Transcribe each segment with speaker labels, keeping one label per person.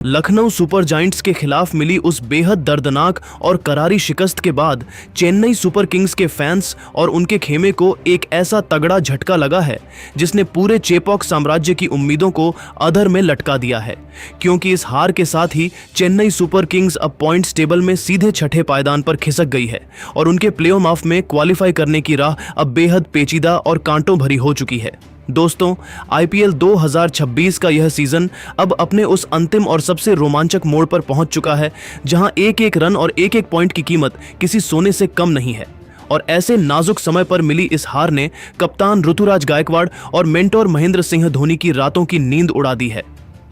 Speaker 1: Lucknow super giants के खिलाफ मिली उस बेहद दर्दनाक और करारी शिकस्त के बाद चेन्नई सुपर किंग्स के फैंस और उनके खेमे को एक ऐसा तगड़ा झटका लगा है जिसने पूरे चेपॉक साम्राज्य की उम्मीदों को अधर में लटका दिया है, क्योंकि इस हार के साथ ही चेन्नई सुपर किंग्स अब पॉइंट्स टेबल में सीधे छठे पायदान पर खिसक गई है और उनके प्लेऑफ में क्वालिफाई करने की राह अब बेहद पेचीदा और कांटों भरी हो चुकी है। दोस्तों, आईपीएल 2026 का यह सीजन अब अपने उस अंतिम और सबसे रोमांचक मोड़ पर पहुंच चुका है जहां एक एक रन और एक एक पॉइंट की कीमत किसी सोने से कम नहीं है। और ऐसे नाजुक समय पर मिली इस हार ने कप्तान ऋतुराज गायकवाड़ और मेंटोर महेंद्र सिंह धोनी की रातों की नींद उड़ा दी है।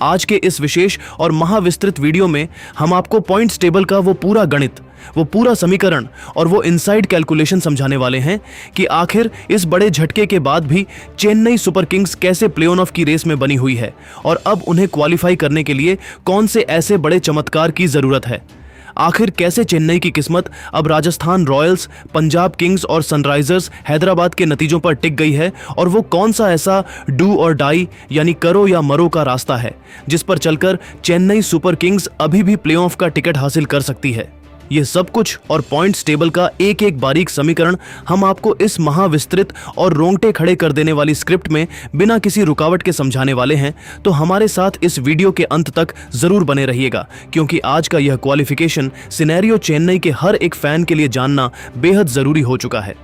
Speaker 1: आज के इस विशेष और महाविस्तृत वीडियो में हम आपको पॉइंट्स टेबल का वो पूरा गणित, वो पूरा समीकरण और वो इनसाइड कैलकुलेशन समझाने वाले हैं कि आखिर इस बड़े झटके के बाद भी चेन्नई सुपर किंग्स कैसे प्लेऑफ की रेस में बनी हुई है और अब उन्हें क्वालिफाई करने के लिए कौन से ऐसे बड़े चमत्कार की जरूरत है। आखिर कैसे चेन्नई की किस्मत अब राजस्थान रॉयल्स, पंजाब किंग्स और सनराइजर्स हैदराबाद के नतीजों पर टिक गई है और वो कौन सा ऐसा डू और डाई यानी करो या मरो का रास्ता है जिस पर चलकर चेन्नई सुपर किंग्स अभी भी प्लेऑफ का टिकट हासिल कर सकती है। ये सब कुछ और पॉइंट्स टेबल का एक एक बारीक समीकरण हम आपको इस महाविस्तृत और रोंगटे खड़े कर देने वाली स्क्रिप्ट में बिना किसी रुकावट के समझाने वाले हैं, तो हमारे साथ इस वीडियो के अंत तक जरूर बने रहिएगा, क्योंकि आज का यह क्वालिफिकेशन सिनेरियो चेन्नई के हर एक फैन के लिए जानना बेहद जरूरी हो चुका है।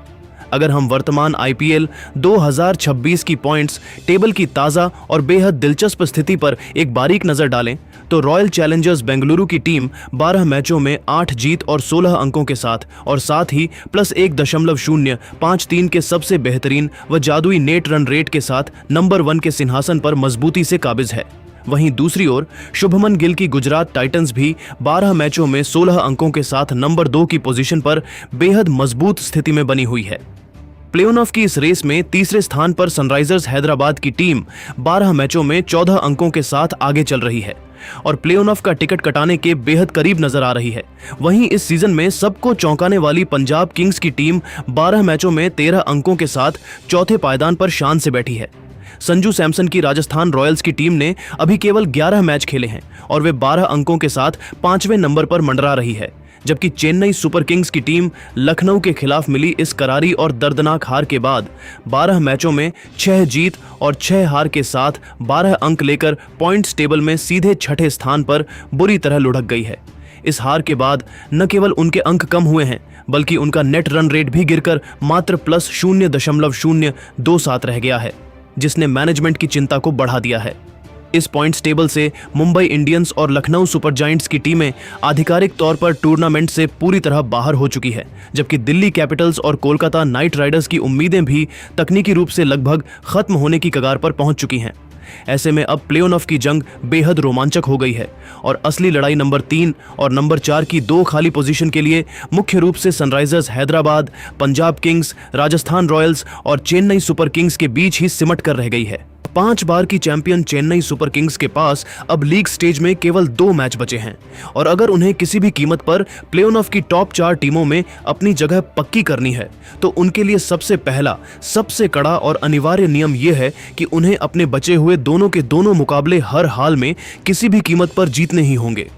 Speaker 1: अगर हम वर्तमान आईपीएल 2026 की पॉइंट्स टेबल की ताज़ा और बेहद दिलचस्प स्थिति पर एक बारीक नजर डालें तो रॉयल चैलेंजर्स बेंगलुरु की टीम 12 मैचों में 8 जीत और 16 अंकों के साथ और साथ ही +1.053 के सबसे बेहतरीन व जादुई नेट रन रेट के साथ नंबर 1 के सिंहासन पर मजबूती से काबिज है। वहीं दूसरी ओर शुभमन गिल की गुजरात टाइटंस भी 12 मैचों में 16 अंकों के साथ नंबर 2 की पोजीशन पर बेहद मजबूत स्थिति में बनी हुई है। प्लेऑफ की इस रेस में तीसरे स्थान पर सनराइजर्स हैदराबाद की टीम 12 मैचों में 14 अंकों के साथ आगे चल रही है और प्लेऑफ का टिकट कटाने के बेहद करीब नजर आ रही है। वहीं इस सीजन में सबको चौंकाने वाली पंजाब किंग्स की टीम 12 मैचों में 13 अंकों के साथ चौथे पायदान पर शान से बैठी है। संजू सैमसन की राजस्थान रॉयल्स की टीम ने अभी केवल 11 मैच खेले हैं और वे 12 अंकों के साथ 5वें नंबर पर मंडरा रही है, जबकि चेन्नई सुपर किंग्स की टीम लखनऊ के खिलाफ मिली इस करारी और दर्दनाक हार के बाद 12 मैचों में 6 जीत और 6 हार के साथ 12 अंक लेकर पॉइंट्स टेबल में सीधे छठे स्थान पर बुरी तरह लुढ़क गई है। इस हार के बाद न केवल उनके अंक कम हुए हैं बल्कि उनका नेट रन रेट भी गिरकर मात्र +0.027 रह गया है, जिसने मैनेजमेंट की चिंता को बढ़ा दिया है। इस पॉइंट्स टेबल से मुंबई इंडियंस और लखनऊ सुपर जायंट्स की टीमें आधिकारिक तौर पर टूर्नामेंट से पूरी तरह बाहर हो चुकी है, जबकि दिल्ली कैपिटल्स और कोलकाता नाइट राइडर्स की उम्मीदें भी तकनीकी रूप से लगभग खत्म होने की कगार पर पहुंच चुकी हैं। ऐसे में अब प्लेऑफ की जंग बेहद रोमांचक हो गई है और असली लड़ाई नंबर 3 और नंबर 4 की 2 खाली पोजीशन के लिए मुख्य रूप से Sunrisers Hyderabad, Punjab Kings, Rajasthan Royals और चेन्नई सुपर किंग्स के बीच ही सिमट कर रह गई है। 5 बार की चैंपियन चेन्नई सुपर किंग्स के पास अब लीग स्टेज में केवल 2 मैच बचे हैं और अगर उन्हें किसी भी कीमत पर प्लेऑफ की टॉप 4 टीमों में अपनी जगह पक्की करनी है तो उनके लिए सबसे पहला, सबसे कड़ा और अनिवार्य नियम यह है कि उन्हें अपने बचे हुए दोनों के दोनों मुकाबले हर हाल में किसी भी कीमत पर जीतने ही होंगे।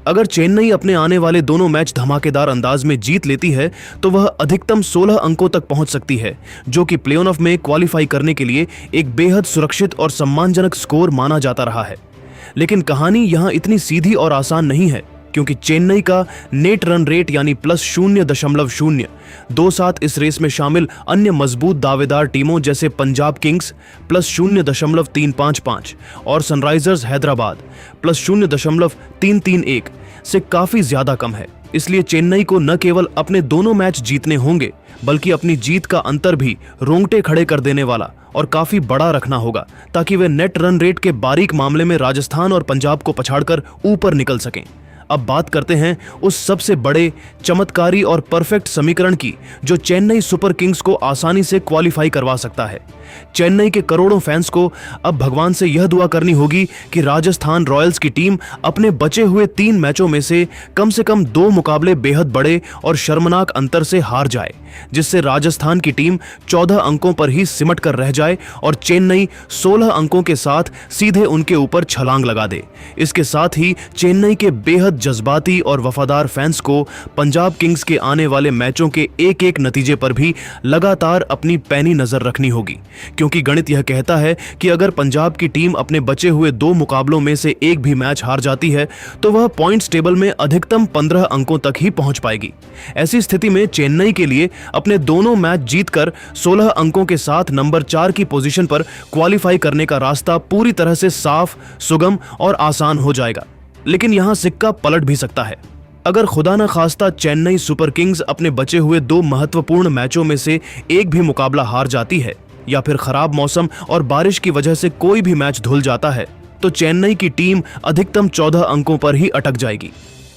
Speaker 1: अगर चेन्नई अपने आने वाले दोनों मैच धमाकेदार अंदाज में जीत लेती है तो वह अधिकतम 16 अंकों तक पहुंच सकती है, जो कि प्लेऑफ में क्वालिफाई करने के लिए एक बेहद सुरक्षित और सम्मानजनक स्कोर माना जाता रहा है। लेकिन कहानी यहां इतनी सीधी और आसान नहीं है, क्योंकि चेन्नई का नेट रन रेट यानी +0.027 इस रेस में शामिल अन्य मजबूत दावेदार टीमों जैसे पंजाब किंग्स +0.355 और सनराइजर्स हैदराबाद +0.331 से काफी ज्यादा कम है। इसलिए चेन्नई को न केवल अपने दोनों मैच जीतने होंगे बल्कि अपनी जीत का अंतर भी रोंगटे खड़े कर देने वाला और काफी बड़ा रखना होगा, ताकि वे नेट रन रेट के बारीक मामले में राजस्थान और पंजाब को पछाड़कर ऊपर निकल सकें। अब बात करते हैं उस सबसे बड़े, चमत्कारी और परफेक्ट समीकरण की जो चेन्नई सुपर किंग्स को आसानी से क्वालिफाई करवा सकता है। चेन्नई के करोड़ों फैंस को अब भगवान से यह दुआ करनी होगी कि राजस्थान रॉयल्स की टीम अपने बचे हुए 3 मैचों में से कम 2 मुकाबले बेहद बड़े और शर्मनाक अंतर से हार जाए, जिससे राजस्थान की टीम 14 अंकों पर ही सिमट कर रह जाए और चेन्नई 16 अंकों के साथ सीधे उनके ऊपर छलांग लगा दे। इसके साथ ही चेन्नई के बेहद जज्बाती और वफादार फैंस को पंजाब किंग्स के आने वाले मैचों के एक नतीजे पर भी लगातार अपनी पैनी नजर रखनी होगी, क्योंकि गणित यह कहता है कि अगर पंजाब की टीम अपने बचे हुए 2 मुकाबलों में से एक भी मैच हार जाती है तो वह पॉइंट्स टेबल में अधिकतम 15 अंकों तक ही पहुंच पाएगी। ऐसी स्थिति में चेन्नई के लिए अपने दोनों मैच जीतकर 16 अंकों के साथ नंबर 4 की पोजीशन पर क्वालिफाई करने का रास्ता पूरी तरह से साफ, सुगम और आसान हो जाएगा। लेकिन यहां सिक्का पलट भी सकता है। अगर खुदा न खास्ता चेन्नई सुपर किंग्स अपने बचे हुए 2 महत्वपूर्ण मैचों में से एक भी मुकाबला हार जाती है या फिर खराब मौसम और बारिश की वजह से कोई भी मैच धुल जाता है तो चेन्नई की टीम अधिकतम 14 अंकों पर ही अटक जाएगी।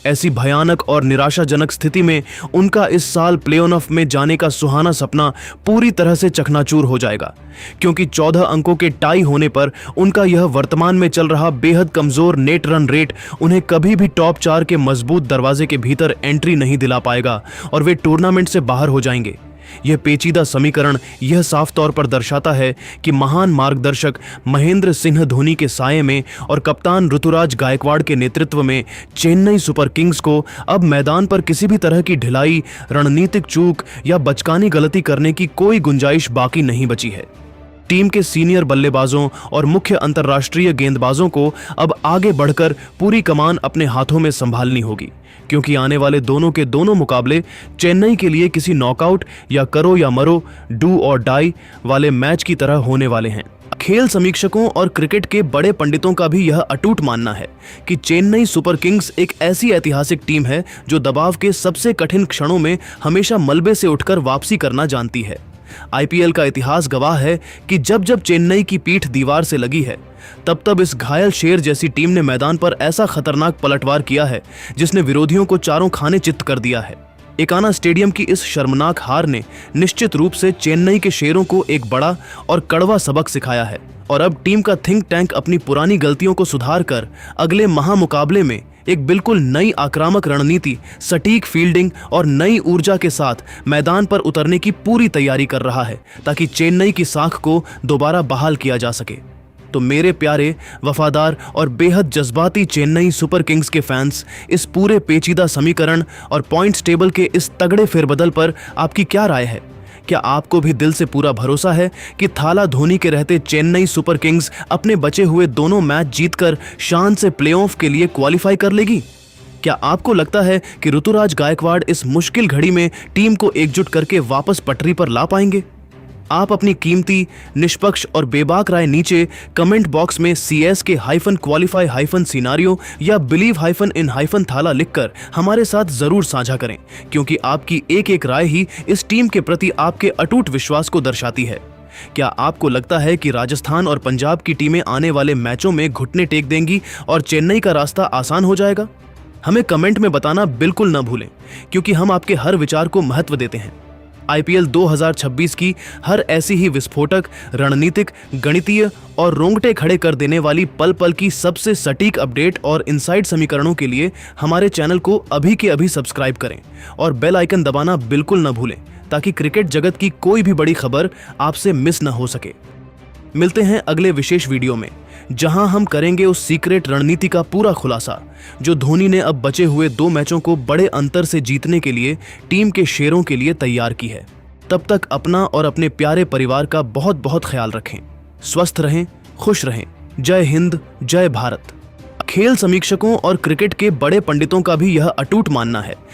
Speaker 1: ऐसी भयानक और निराशाजनक स्थिति में उनका इस साल प्ले-ऑफ में जाने का सुहाना सपना पूरी तरह से चकनाचूर हो जाएगा, क्योंकि 14 अंकों के टाई होने पर उनका यह वर्तमान में चल रहा बेहद कमजोर नेट रन रेट उन्हें कभी भी टॉप 4 के मजबूत दरवाजे के भीतर एंट्री नहीं दिला पाएगा और वे टूर्नामेंट से बाहर हो जाएंगे। यह पेचीदा समीकरण यह साफ तौर पर दर्शाता है कि महान मार्गदर्शक महेंद्र सिंह धोनी के साये में और कप्तान ऋतुराज गायकवाड़ के नेतृत्व में चेन्नई सुपर किंग्स को अब मैदान पर किसी भी तरह की ढिलाई, रणनीतिक चूक या बचकानी गलती करने की कोई गुंजाइश बाकी नहीं बची है। टीम के सीनियर बल्लेबाजों और मुख्य अंतर्राष्ट्रीय गेंदबाजों को अब आगे बढ़कर पूरी कमान अपने हाथों में संभालनी होगी, क्योंकि आने वाले दोनों के दोनों मुकाबले चेन्नई के लिए किसी नॉकआउट या करो या मरो, डू और डाई वाले मैच की तरह होने वाले हैं। खेल समीक्षकों और क्रिकेट के बड़े पंडितों का भी यह अटूट मानना है कि चेन्नई सुपर किंग्स एक ऐसी ऐतिहासिक टीम है जो दबाव के सबसे कठिन क्षणों में हमेशा मलबे से उठकर वापसी करना जानती है। आईपीएल का इतिहास गवाह है कि जब जब चेन्नई की पीठ दीवार से लगी है तब इस घायल शेर जैसी टीम ने मैदान पर ऐसा खतरनाक पलटवार किया है जिसने विरोधियों को चारों खाने चित्त कर दिया है। एकाना स्टेडियम की इस शर्मनाक हार ने निश्चित रूप से चेन्नई के शेरों को एक बड़ा और कड़वा सबक सिखाया है और अब टीम का थिंक टैंक अपनी पुरानी गलतियों को सुधार कर अगले महामुकाबले में एक बिल्कुल नई आक्रामक रणनीति, सटीक फील्डिंग और नई ऊर्जा के साथ मैदान पर उतरने की पूरी तैयारी कर रहा है ताकि चेन्नई की साख को दोबारा बहाल किया जा सके। तो मेरे प्यारे, वफादार और बेहद जज्बाती चेन्नई सुपर किंग्स के फैंस, इस पूरे पेचीदा समीकरण और पॉइंट्स टेबल के इस तगड़े फेरबदल पर आपकी क्या राय है? क्या आपको भी दिल से पूरा भरोसा है कि थाला धोनी के रहते चेन्नई सुपर किंग्स अपने बचे हुए दोनों मैच जीतकर शान से प्लेऑफ के लिए क्वालिफाई कर लेगी? क्या आपको लगता है कि ऋतुराज गायकवाड़ इस मुश्किल घड़ी में टीम को एकजुट करके वापस पटरी पर ला पाएंगे? आप अपनी कीमती, निष्पक्ष और बेबाक राय नीचे कमेंट बॉक्स में CSK-qualify-scenario या believe-in-thala लिखकर हमारे साथ जरूर साझा करें, क्योंकि आपकी एक राय ही इस टीम के प्रति आपके अटूट विश्वास को दर्शाती है। क्या आपको लगता है कि राजस्थान और पंजाब की टीमें आने वाले मैचों में घुटने टेक देंगी और चेन्नई का रास्ता आसान हो जाएगा? हमें कमेंट में बताना बिल्कुल न भूलें, क्योंकि हम आपके हर विचार को महत्व देते हैं। आईपीएल 2026 की हर ऐसी ही विस्फोटक, रणनीतिक, गणितीय और रोंगटे खड़े कर देने वाली पल पल की सबसे सटीक अपडेट और इनसाइड समीकरणों के लिए हमारे चैनल को अभी के अभी सब्सक्राइब करें और बेल आइकन दबाना बिल्कुल न भूलें, ताकि क्रिकेट जगत की कोई भी बड़ी खबर आपसे मिस न हो सके। मिलते हैं अगले विशेष वीडियो में, जहां हम करेंगे उस सीक्रेट रणनीति का पूरा खुलासा जो धोनी ने अब बचे हुए 2 मैचों को बड़े अंतर से जीतने के लिए टीम के शेरों के लिए तैयार की है। तब तक अपना और अपने प्यारे परिवार का बहुत बहुत ख्याल रखें। स्वस्थ रहें, खुश रहें। जय हिंद, जय भारत। खेल समीक्षकों और क्रिकेट के बड़े पंडितों का भी यह अटूट मानना है